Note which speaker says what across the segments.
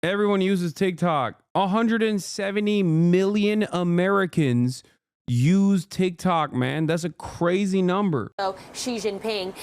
Speaker 1: Everyone uses TikTok. 170 million Americans use TikTok, man. That's a crazy number.
Speaker 2: So Xi Jinping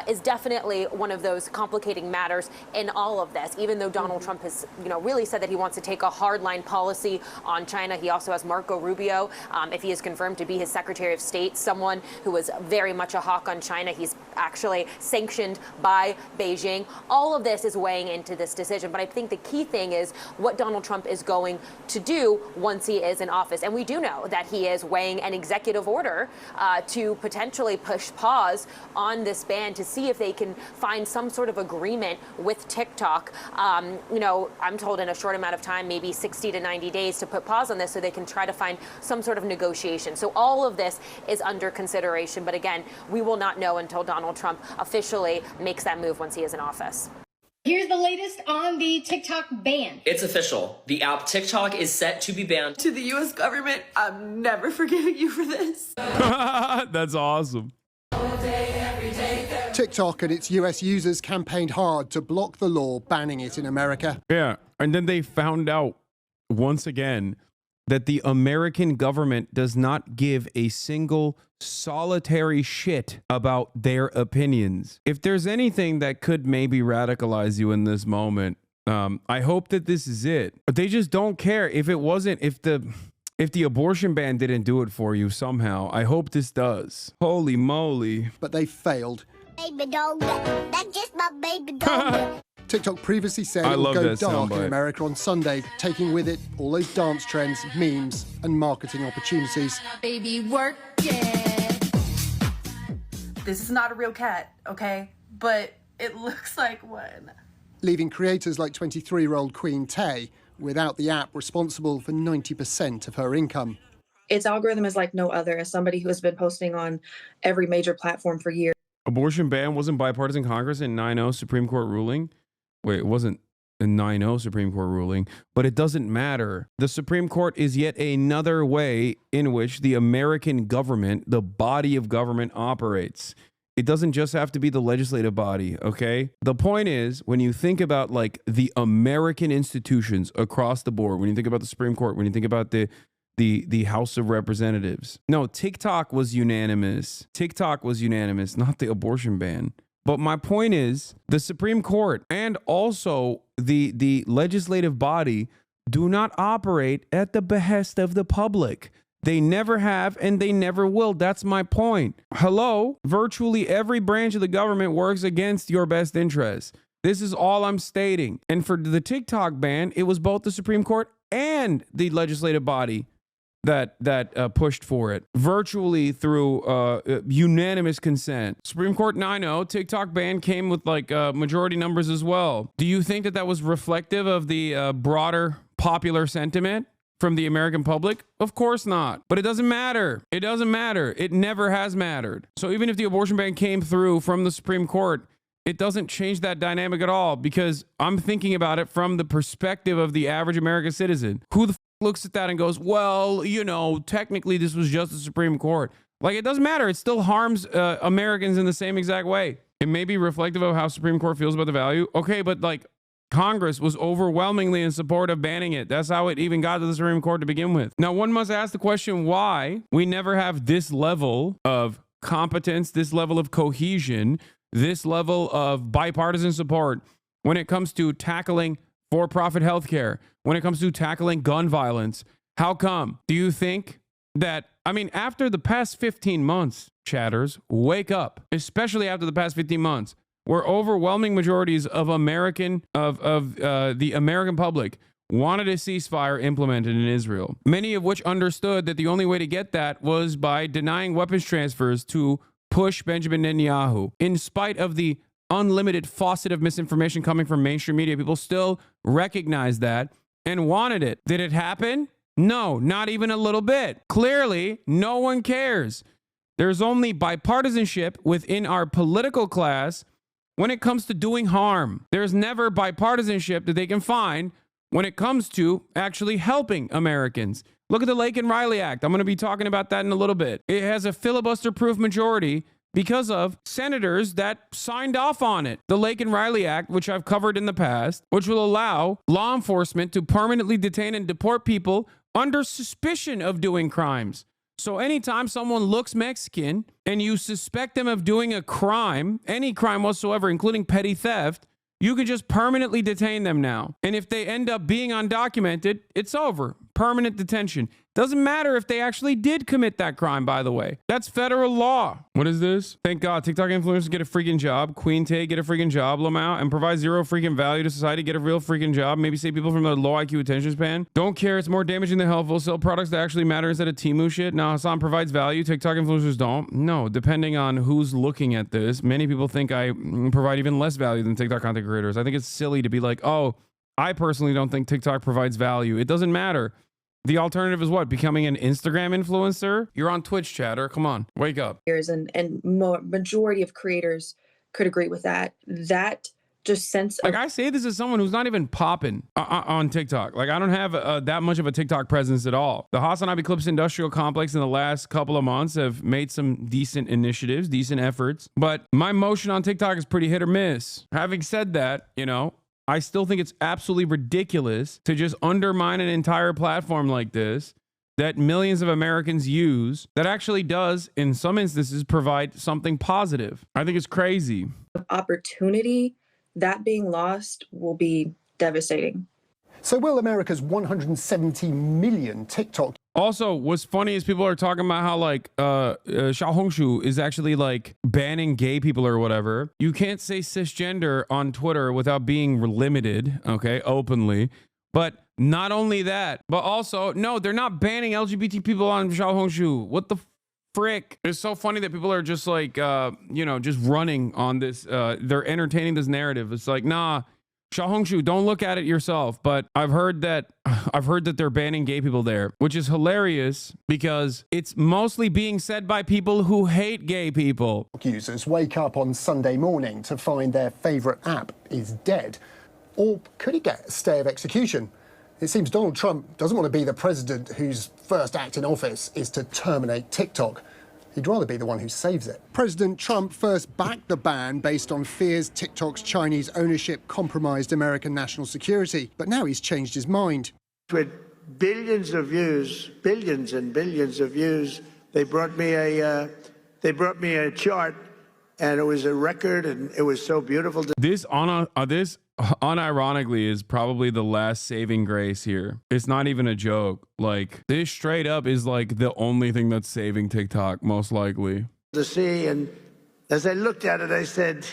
Speaker 2: is definitely one of those complicating matters in all of this. Even though Donald Trump has, really said that he wants to take a hardline policy on China, he also has Marco Rubio, if he is confirmed to be his Secretary of State, someone who is very much a hawk on China. He's actually sanctioned by Beijing. All of this is weighing into this decision. But I think the key thing is what Donald Trump is going to do once he is in office. And we do know that he is weighing an executive order to potentially push pause on this ban to see if they can find some sort of agreement with TikTok. I'm told in a short amount of time, maybe 60 to 90 days, to put pause on this so they can try to find some sort of negotiation. So all of this is under consideration. But again, we will not know until Donald Trump officially makes that move once he is in office.
Speaker 3: Here's the latest on the TikTok ban.
Speaker 4: It's official. The app TikTok is set to be banned. To the U.S. government, I'm never forgiving you for this.
Speaker 1: That's awesome.
Speaker 5: TikTok and its US users campaigned hard to block the law banning it in America.
Speaker 1: Yeah, and then they found out once again that the American government does not give a single solitary shit about their opinions. If there's anything that could maybe radicalize you in this moment, I hope that this is it. But they just don't care. If the abortion ban didn't do it for you somehow, I hope this does. Holy moly.
Speaker 5: But they failed.
Speaker 6: Baby dog, that's just my baby dog.
Speaker 5: TikTok previously said it would go dark in America on Sunday, taking with it all those dance trends, memes, and marketing opportunities.
Speaker 3: Baby, work it.
Speaker 7: This is not a real cat, okay? But it looks like one.
Speaker 5: Leaving creators like 23-year-old Queen Tay without the app responsible for 90% of her income.
Speaker 8: Its algorithm is like no other. As somebody who has been posting on every major platform for years.
Speaker 1: Abortion ban wasn't bipartisan Congress in 9-0 Supreme Court ruling. Wait, it wasn't a 9-0 Supreme Court ruling, but it doesn't matter. The Supreme Court is yet another way in which the American government, the body of government, operates. It doesn't just have to be the legislative body, okay? The point is, when you think about like the American institutions across the board, when you think about the Supreme Court, when you think about the House of Representatives. No, TikTok was unanimous. TikTok was unanimous, not the abortion ban. But my point is, the Supreme Court and also the legislative body do not operate at the behest of the public. They never have and they never will. That's my point. Hello? Virtually every branch of the government works against your best interests. This is all I'm stating. And for the TikTok ban, it was both the Supreme Court and the legislative body that pushed for it, virtually through unanimous consent. Supreme Court 9-0, TikTok ban came with like majority numbers as well. Do you think that that was reflective of the broader popular sentiment from the American public? Of course not. But it doesn't matter. It doesn't matter. It never has mattered. So even if the abortion ban came through from the Supreme Court, it doesn't change that dynamic at all, because I'm thinking about it from the perspective of the average American citizen. Who the looks at that and goes, well, technically this was just the Supreme Court. Like, it doesn't matter. It still harms Americans in the same exact way. It may be reflective of how Supreme Court feels about the value. Okay, but like Congress was overwhelmingly in support of banning it. That's how it even got to the Supreme Court to begin with. Now, one must ask the question why we never have this level of competence, this level of cohesion, this level of bipartisan support when it comes to tackling for-profit healthcare, when it comes to tackling gun violence. How come? Do you think that, after the past 15 months, chatters, wake up, especially after the past 15 months, where overwhelming majorities of the American public wanted a ceasefire implemented in Israel, many of which understood that the only way to get that was by denying weapons transfers to push Benjamin Netanyahu. In spite of the unlimited faucet of misinformation coming from mainstream media, people still recognized that and wanted it. Did it happen? No, not even a little bit. Clearly, no one cares. There's only bipartisanship within our political class when it comes to doing harm. There's never bipartisanship that they can find when it comes to actually helping Americans. Look at the Lake and Riley Act. I'm going to be talking about that in a little bit. It has a filibuster-proof majority because of senators that signed off on it. The Lake and Riley Act, which I've covered in the past, which will allow law enforcement to permanently detain and deport people under suspicion of doing crimes. So anytime someone looks Mexican and you suspect them of doing a crime, any crime whatsoever, including petty theft, you can just permanently detain them now. And if they end up being undocumented, it's over. Permanent detention. Doesn't matter if they actually did commit that crime, by the way. That's federal law. What is this? Thank God. TikTok influencers get a freaking job. Queen Tay get a freaking job. Lamau and provide zero freaking value to society. Get a real freaking job. Maybe save people from their low IQ attention span. Don't care. It's more damaging than helpful. Sell products that actually matter instead of Temu shit. Now Hasan provides value. TikTok influencers don't. No, depending on who's looking at this, many people think I provide even less value than TikTok content creators. I think it's silly to be like, oh, I personally don't think TikTok provides value. It doesn't matter. The alternative is what? Becoming an Instagram influencer? You're on Twitch, chatter. Come on, wake up.
Speaker 8: And majority of creators could agree with that. That just sense of,
Speaker 1: like, I say this as someone who's not even popping on TikTok. Like, I don't have that much of a TikTok presence at all. The HasanAbi Clips Industrial Complex in the last couple of months have made some decent initiatives, decent efforts, but my motion on TikTok is pretty hit or miss. Having said that, you know, I still think it's absolutely ridiculous to just undermine an entire platform like this that millions of Americans use that actually does, in some instances, provide something positive. I think it's crazy.
Speaker 8: Opportunity, that being lost will be devastating.
Speaker 5: So will America's 170 million TikTok...
Speaker 1: Also, what's funny is people are talking about how, like, Xiaohongshu is actually, like, banning gay people or whatever. You can't say cisgender on Twitter without being limited, okay, openly. But not only that, but also, no, they're not banning LGBT people on Xiaohongshu. What the frick? It's so funny that people are just, like, you know, just running on this. They're entertaining this narrative. It's like, nah, Xiaohongshu, don't look at it yourself. But I've heard that they're banning gay people there, which is hilarious because it's mostly being said by people who hate gay people.
Speaker 5: Users wake up on Sunday morning to find their favorite app is dead. Or could he get a stay of execution? It seems Donald Trump doesn't want to be the president whose first act in office is to terminate TikTok. He'd rather be the one who saves it. President Trump first backed the ban based on fears TikTok's Chinese ownership compromised American national security. But now he's changed his mind.
Speaker 9: With billions of views, billions and billions of views, they brought me a chart, and it was a record, and it was so beautiful.
Speaker 1: This unironically is probably the last saving grace here. It's not even a joke. Like, this straight up is like the only thing that's saving TikTok, most likely.
Speaker 9: To see, and as I looked at it, I said,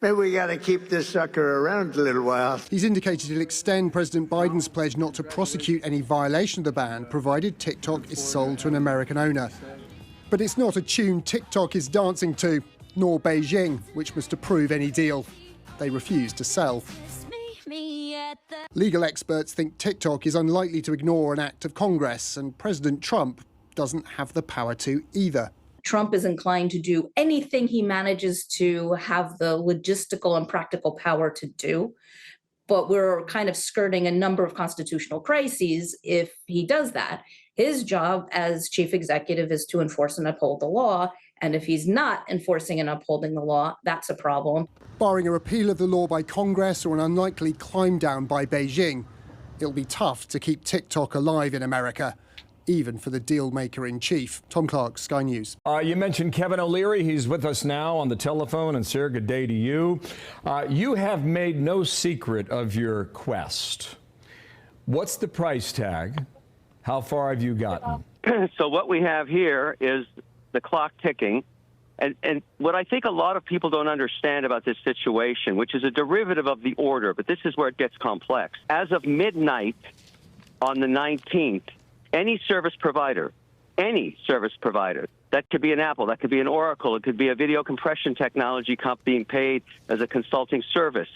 Speaker 9: maybe we got to keep this sucker around a little while.
Speaker 5: He's indicated he'll extend President Biden's pledge not to prosecute any violation of the ban, provided TikTok is sold to an American owner. But it's not a tune TikTok is dancing to, nor Beijing, which must approve any deal. They refuse to sell. Legal experts think TikTok is unlikely to ignore an act of Congress, and President Trump doesn't have the power to either.
Speaker 10: Trump is inclined to do anything he manages to have the logistical and practical power to do. But we're kind of skirting a number of constitutional crises if he does that. His job as chief executive is to enforce and uphold the law. And if he's not enforcing and upholding the law, that's a problem.
Speaker 5: Barring a repeal of the law by Congress or an unlikely climb down by Beijing, it'll be tough to keep TikTok alive in America, even for the deal maker in chief. Tom Clark, Sky News.
Speaker 11: You mentioned Kevin O'Leary. He's with us now on the telephone. And sir, good day to you. You have made no secret of your quest. What's the price tag? How far have you gotten?
Speaker 12: So what we have here is the clock ticking. And what I think a lot of people don't understand about this situation, which is a derivative of the order, but this is where it gets complex. As of midnight on the 19th, any service provider, that could be an Apple, that could be an Oracle, it could be a video compression technology company being paid as a consulting service,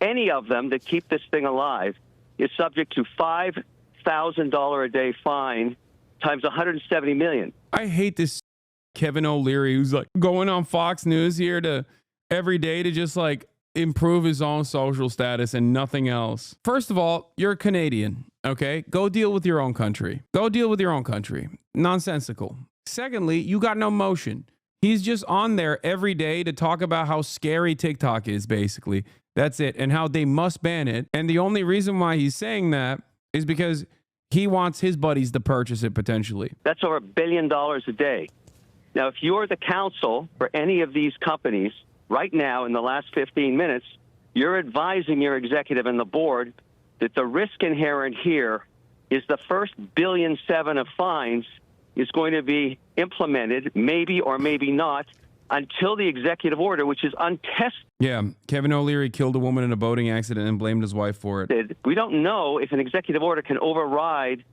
Speaker 12: any of them that keep this thing alive is subject to $5,000 a day fine times 170 million.
Speaker 1: I hate this Kevin O'Leary who's like going on Fox News here to every day to just like improve his own social status and nothing else. First of all, you're a Canadian, okay? Go deal with your own country. Go deal with your own country. Nonsensical. Secondly, you got no motion. He's just on there every day to talk about how scary TikTok is, basically. That's it. And how they must ban it. And the only reason why he's saying that is because he wants his buddies to purchase it potentially.
Speaker 12: That's over $1 billion a day. Now, if you're the counsel for any of these companies right now in the last 15 minutes, you're advising your executive and the board that the risk inherent here is the first $1.7 billion of fines is going to be implemented, maybe or maybe not, until the executive order, which is untested.
Speaker 1: Yeah, Kevin O'Leary killed a woman in a boating accident and blamed his wife for it.
Speaker 12: We don't know if an executive order can override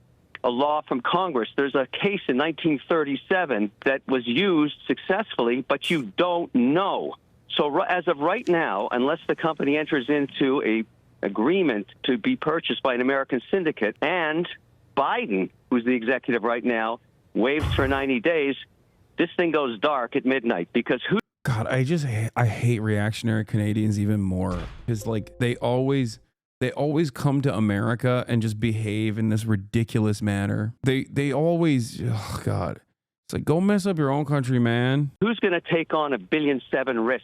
Speaker 12: a law from Congress. There's a case in 1937 that was used successfully, but you don't know. So as of right now, unless the company enters into a agreement to be purchased by an American syndicate and Biden, who's the executive right now, waived for 90 days, this thing goes dark at midnight because who...
Speaker 1: God, I hate reactionary Canadians even more because like they always come to America and just behave in this ridiculous manner. They always, oh God, it's like go mess up your own country, man.
Speaker 12: Who's going to take on $1.7 billion risk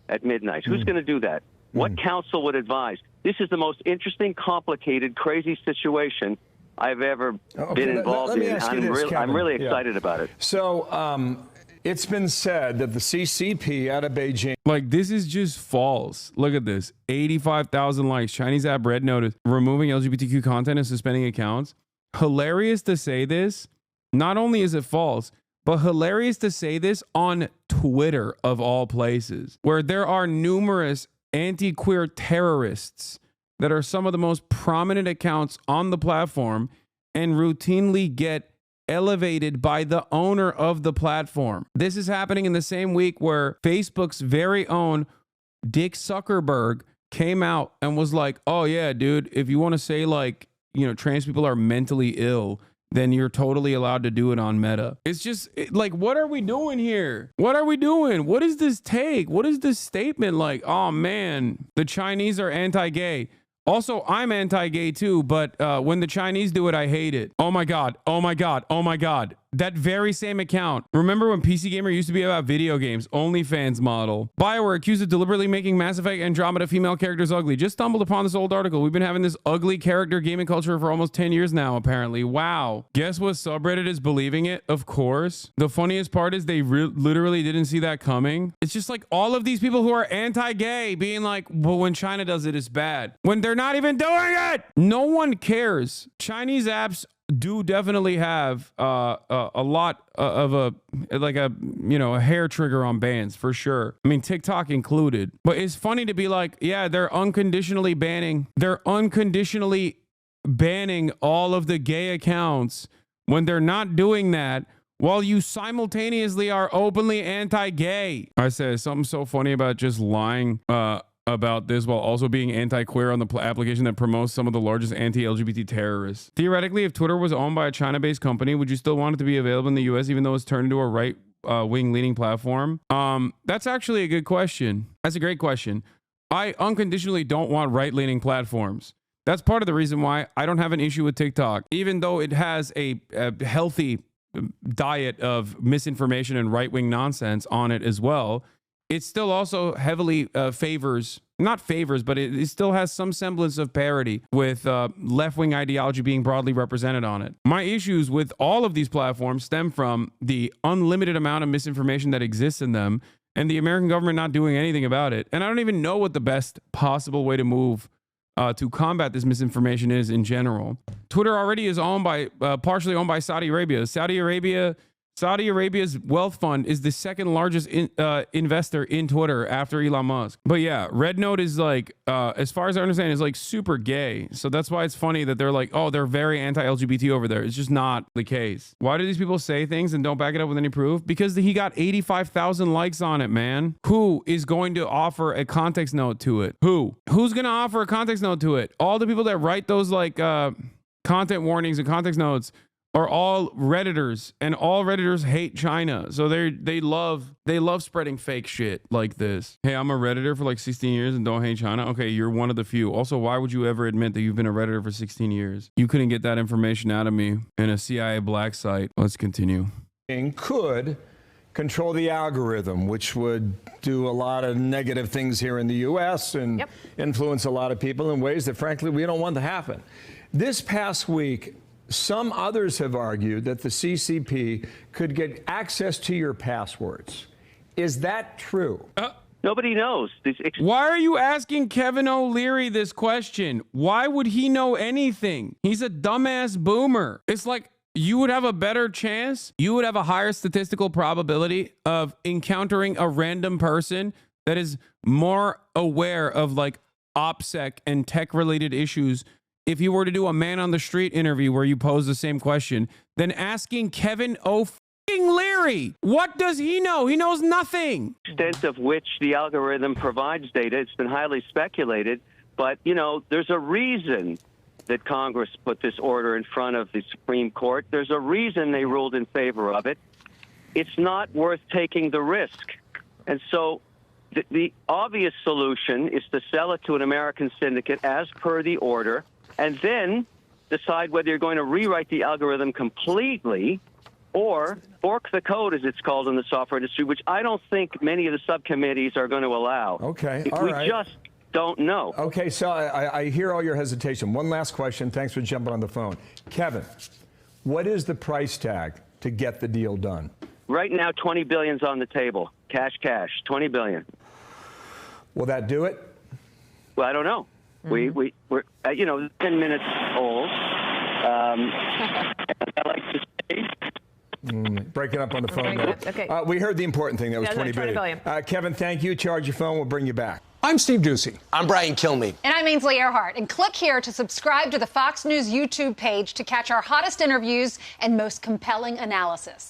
Speaker 12: at midnight? Who's going to do that? What counsel would advise? This is the most interesting, complicated, crazy situation I've ever been involved in. I'm really excited about it.
Speaker 11: So it's been said that the CCP out of Beijing.
Speaker 1: Like, this is just false. Look at this. 85,000 likes. Chinese app Red Notice. Removing LGBTQ content and suspending accounts. Hilarious to say this. Not only is it false, but hilarious to say this on Twitter of all places, where there are numerous anti-queer terrorists that are some of the most prominent accounts on the platform and routinely get elevated by the owner of the platform. This is happening in the same week where Facebook's very own Dick Zuckerberg came out and was like, oh yeah, dude, if you want to say like, you know, trans people are mentally ill, then you're totally allowed to do it on Meta. It's just like, what are we doing here? What are we doing? What is this take? What is this statement like? Oh man, the Chinese are anti-gay. Also, I'm anti-gay too, but when the Chinese do it, I hate it. Oh my God. Oh my God. Oh my God. That very same account. Remember when PC Gamer used to be about video games? OnlyFans model. BioWare accused of deliberately making Mass Effect Andromeda female characters ugly. Just stumbled upon this old article. We've been having this ugly character gaming culture for almost 10 years now, apparently. Wow. Guess what subreddit is believing it? Of course. The funniest part is they literally didn't see that coming. It's just like all of these people who are anti-gay being like, well, when China does it, it's bad. When they're not even doing it. No one cares. Chinese apps do definitely have a lot of a hair trigger on bans for sure. I mean, TikTok included. But it's funny to be like, yeah, they're unconditionally banning all of the gay accounts when they're not doing that while you simultaneously are openly anti-gay. I said something so funny about just lying about this while also being anti-queer on the application that promotes some of the largest anti-LGBT terrorists. Theoretically, if Twitter was owned by a China-based company, would you still want it to be available in the US even though it's turned into a right-wing leaning platform? That's actually a good question. That's a great question. I unconditionally don't want right-leaning platforms. That's part of the reason why I don't have an issue with TikTok, even though it has a healthy diet of misinformation and right-wing nonsense on it as well. It still also heavily not favors, but it still has some semblance of parity with left-wing ideology being broadly represented on it. My issues with all of these platforms stem from the unlimited amount of misinformation that exists in them and the American government not doing anything about it. And I don't even know what the best possible way to move to combat this misinformation is in general. Twitter already is partially owned by Saudi Arabia. Saudi Arabia's wealth fund is the second largest investor in Twitter after Elon Musk. But yeah, Red Note is like, as far as I understand, is like super gay. So that's why it's funny that they're like, oh, they're very anti-LGBT over there. It's just not the case. Why do these people say things and don't back it up with any proof? Because he got 85,000 likes on it, man. Who is going to offer a context note to it? Who's going to offer a context note to it? All the people that write those like content warnings and context notes are all Redditors, and all Redditors hate China. So they love spreading fake shit like this. Hey, I'm a Redditor for like 16 years and don't hate China. Okay, you're one of the few. Also, why would you ever admit that you've been a Redditor for 16 years? You couldn't get that information out of me in a CIA black site. Let's continue.
Speaker 11: Could control the algorithm, which would do a lot of negative things here in the U.S. and influence a lot of people in ways that, frankly, we don't want to happen. This past week, some others have argued that the CCP could get access to your passwords. Is that true?
Speaker 12: Nobody knows.
Speaker 1: Why are you asking Kevin O'Leary this question? Why would he know anything? He's a dumbass boomer. It's like you would have a better chance. You would have a higher statistical probability of encountering a random person that is more aware of like OPSEC and tech related issues if you were to do a man on the street interview where you pose the same question than asking Kevin O'Leary. What does he know? He knows nothing.
Speaker 12: Extent of which the algorithm provides data, it's been highly speculated, but, you know, there's a reason that Congress put this order in front of the Supreme Court. There's a reason they ruled in favor of it. It's not worth taking the risk. And so the obvious solution is to sell it to an American syndicate as per the order, and then decide whether you're going to rewrite the algorithm completely or fork the code, as it's called in the software industry, which I don't think many of the subcommittees are going to allow.
Speaker 11: Okay,
Speaker 12: We just don't know.
Speaker 11: Okay, so I hear all your hesitation. One last question. Thanks for jumping on the phone. Kevin, what is the price tag to get the deal done?
Speaker 12: Right now, $20 billion's on the table. Cash, $20 billion.
Speaker 11: Will that do it?
Speaker 12: Well, I don't know. We're 10 minutes old. I like to say.
Speaker 11: Breaking up on the phone there.
Speaker 13: Okay.
Speaker 11: We heard the important thing. That was $20 billion. Kevin, thank you. Charge your phone. We'll bring you back.
Speaker 14: I'm Steve Ducey.
Speaker 15: I'm Brian Kilmeade.
Speaker 16: And I'm Ainsley Earhart. And click here to subscribe to the Fox News YouTube page to catch our hottest interviews and most compelling analysis.